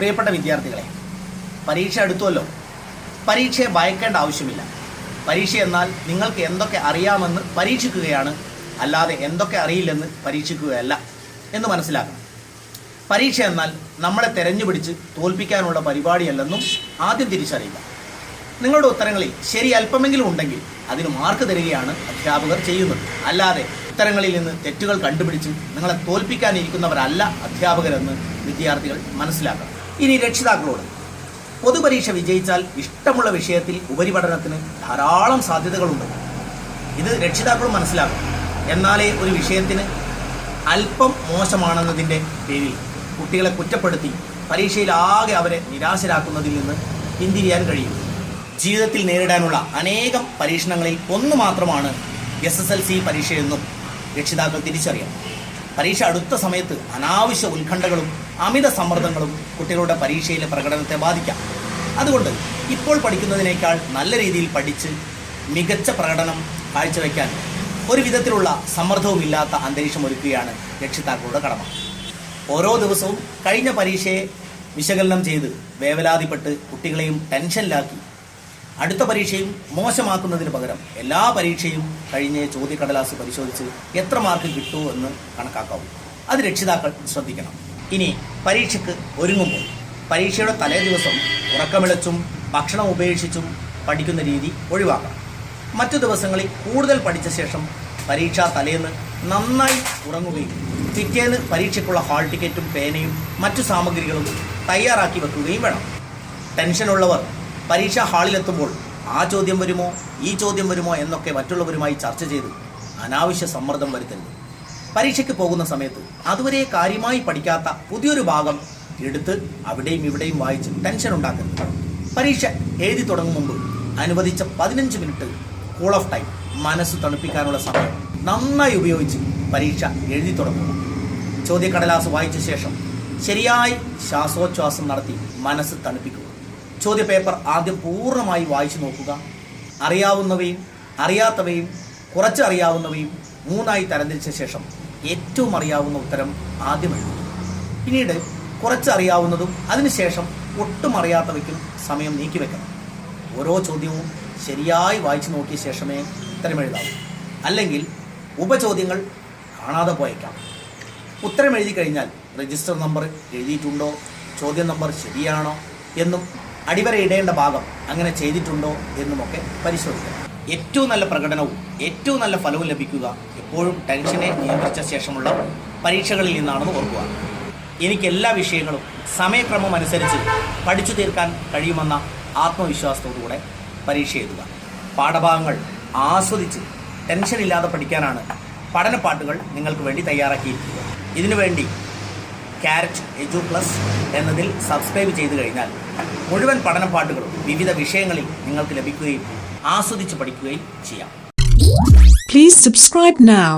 പ്രിയപ്പെട്ട വിദ്യാർത്ഥികളെ, പരീക്ഷ അടുത്തുവല്ലോ. പരീക്ഷയെ ഭയക്കേണ്ട ആവശ്യമില്ല. പരീക്ഷ എന്നാൽ നിങ്ങൾക്ക് എന്തൊക്കെ അറിയാമെന്ന് പരീക്ഷിക്കുകയാണ്, അല്ലാതെ എന്തൊക്കെ അറിയില്ലെന്ന് പരീക്ഷിക്കുകയല്ല എന്ന് മനസ്സിലാക്കണം. പരീക്ഷ എന്നാൽ നമ്മളെ തെരഞ്ഞുപിടിച്ച് തോൽപ്പിക്കാനുള്ള പരിപാടിയല്ലെന്നും ആദ്യം തിരിച്ചറിയുക. നിങ്ങളുടെ ഉത്തരങ്ങളിൽ ശരി അല്പമെങ്കിലും ഉണ്ടെങ്കിൽ അതിന് മാർക്ക് തരികയാണ് അധ്യാപകർ ചെയ്യുന്നത്. അല്ലാതെ ഉത്തരങ്ങളിൽ നിന്ന് തെറ്റുകൾ കണ്ടുപിടിച്ച് നിങ്ങളെ തോൽപ്പിക്കാനിരിക്കുന്നവരല്ല അധ്യാപകരെന്ന് വിദ്യാർത്ഥികൾ മനസ്സിലാക്കണം. ഇനി രക്ഷിതാക്കളോട്, പൊതുപരീക്ഷ വിജയിച്ചാൽ ഇഷ്ടമുള്ള വിഷയത്തിൽ ഉപരിപഠനത്തിന് ധാരാളം സാധ്യതകളുണ്ട്. ഇത് രക്ഷിതാക്കളും മനസ്സിലാക്കണം. എന്നാലേ ഒരു വിഷയത്തിന് അല്പം മോശമാണെന്നതിൻ്റെ പേരിൽ കുട്ടികളെ കുറ്റപ്പെടുത്തി പരീക്ഷയിൽ ആകെ അവരെ നിരാശരാക്കുന്നതിൽ നിന്ന് പിന്തിരിയാൻ കഴിയും. ജീവിതത്തിൽ നേരിടാനുള്ള അനേകം പരീക്ഷണങ്ങളിൽ ഒന്ന് മാത്രമാണ് SSLC പരീക്ഷയെന്നും രക്ഷിതാക്കൾ തിരിച്ചറിയണം. പരീക്ഷ അടുത്ത സമയത്ത് അനാവശ്യ ഉത്കണ്ഠകളും അമിത സമ്മർദ്ദങ്ങളും കുട്ടികളുടെ പരീക്ഷയിലെ പ്രകടനത്തെ ബാധിക്കാം. അതുകൊണ്ട് ഇപ്പോൾ പഠിക്കുന്നതിനേക്കാൾ നല്ല രീതിയിൽ പഠിച്ച് മികച്ച പ്രകടനം കാഴ്ചവെക്കാൻ ഒരു വിധത്തിലുള്ള സമ്മർദ്ദവുമില്ലാത്ത അന്തരീക്ഷം ഒരുക്കുകയാണ് രക്ഷിതാക്കളുടെ കടമ. ഓരോ ദിവസവും കഴിഞ്ഞ പരീക്ഷയെ വിശകലനം ചെയ്ത് വേവലാതിപ്പെട്ട് കുട്ടികളെയും ടെൻഷനിലാക്കി അടുത്ത പരീക്ഷയും മോശമാക്കുന്നതിന് പകരം എല്ലാ പരീക്ഷയും കഴിഞ്ഞ് ചോദ്യക്കടലാസ് പരിശോധിച്ച് എത്ര മാർക്ക് കിട്ടുമോ എന്ന് കണക്കാക്കാവൂ. അത് രക്ഷിതാക്കൾ ശ്രദ്ധിക്കണം. ഇനി പരീക്ഷയ്ക്ക് ഒരുങ്ങുമ്പോൾ പരീക്ഷയുടെ തലേ ദിവസം ഉറക്കമിളച്ചും ഭക്ഷണം ഉപേക്ഷിച്ചും പഠിക്കുന്ന രീതി ഒഴിവാക്കണം. മറ്റു ദിവസങ്ങളിൽ കൂടുതൽ പഠിച്ച ശേഷം പരീക്ഷാ തലേന്ന് നന്നായി ഉറങ്ങുകയും പിറ്റേന്ന് പരീക്ഷയ്ക്കുള്ള ഹാൾ ടിക്കറ്റും പേനയും മറ്റു സാമഗ്രികളും തയ്യാറാക്കി വെക്കുകയും വേണം. ടെൻഷനുള്ളവർ പരീക്ഷാ ഹാളിലെത്തുമ്പോൾ ആ ചോദ്യം വരുമോ ഈ ചോദ്യം വരുമോ എന്നൊക്കെ മറ്റുള്ളവരുമായി ചർച്ച ചെയ്ത് അനാവശ്യ സമ്മർദ്ദം വരുത്തരുത്. പരീക്ഷയ്ക്ക് പോകുന്ന സമയത്ത് അതുവരെ കാര്യമായി പഠിക്കാത്ത പുതിയൊരു ഭാഗം എടുത്ത് അവിടെയും ഇവിടെയും വായിച്ച് ടെൻഷൻ ഉണ്ടാക്കരുത്. പരീക്ഷ എഴുതി തുടങ്ങും മുമ്പ് അനുവദിച്ച 15 മിനിറ്റ് കൂൾ ഓഫ് ടൈം, മനസ്സ് തണുപ്പിക്കാനുള്ള സമയം നന്നായി ഉപയോഗിച്ച് പരീക്ഷ എഴുതി തുടങ്ങുക. ചോദ്യക്കടലാസ് വായിച്ച ശേഷം ശരിയായി ശ്വാസോച്ഛ്വാസം നടത്തി മനസ്സ് തണുപ്പിക്കുക. ചോദ്യപേപ്പർ ആദ്യം പൂർണ്ണമായി വായിച്ചു നോക്കുക. അറിയാവുന്നവയും അറിയാത്തവയും കുറച്ച് അറിയാവുന്നവയും 3ആയി തരംതിരിച്ച ശേഷം ഏറ്റവും അറിയാവുന്ന ഉത്തരം ആദ്യം എഴുതുക. പിന്നീട് കുറച്ച് അറിയാവുന്നതും അതിനുശേഷം ഒട്ടും അറിയാത്തവയ്ക്കും സമയം നീക്കിവെക്കണം. ഓരോ ചോദ്യവും ശരിയായി വായിച്ചു നോക്കിയ ശേഷമേ ഉത്തരം എഴുതാവൂ. അല്ലെങ്കിൽ ഉപചോദ്യങ്ങൾ കാണാതെ പോയേക്കാം. ഉത്തരം എഴുതി കഴിഞ്ഞാൽ രജിസ്റ്റർ നമ്പർ എഴുതിയിട്ടുണ്ടോ, ചോദ്യം നമ്പർ ശരിയാണോ എന്നും അടിവരയിടേണ്ട ഭാഗം അങ്ങനെ ചെയ്തിട്ടുണ്ടോ എന്നുമൊക്കെ പരിശോധിക്കണം. ഏറ്റവും നല്ല പ്രകടനവും ഏറ്റവും നല്ല ഫലവും ലഭിക്കുക എപ്പോഴും ടെൻഷനെ നിയന്ത്രിച്ച ശേഷമുള്ള പരീക്ഷകളിൽ നിന്നാണെന്ന് ഓർക്കുക. എനിക്ക് എല്ലാ വിഷയങ്ങളും സമയക്രമം അനുസരിച്ച് പഠിച്ചു തീർക്കാൻ കഴിയുമെന്ന ആത്മവിശ്വാസത്തോടുകൂടെ പരീക്ഷ എഴുതുക. പാഠഭാഗങ്ങൾ ആസ്വദിച്ച് ടെൻഷനില്ലാതെ പഠിക്കാനാണ് പഠനപ്പാട്ടുകൾ നിങ്ങൾക്ക് വേണ്ടി തയ്യാറാക്കിയിരിക്കുക. ഇതിനുവേണ്ടി കാരറ്റ് എജു പ്ലസ് എന്നതിൽ സബ്സ്ക്രൈബ് ചെയ്തു കഴിഞ്ഞാൽ മുഴുവൻ പഠനപ്പാട്ടുകളും വിവിധ വിഷയങ്ങളിൽ നിങ്ങൾക്ക് ലഭിക്കുകയും ആസ്വദിച്ച് പഠിക്കുകയും ചെയ്യാം. Please subscribe now.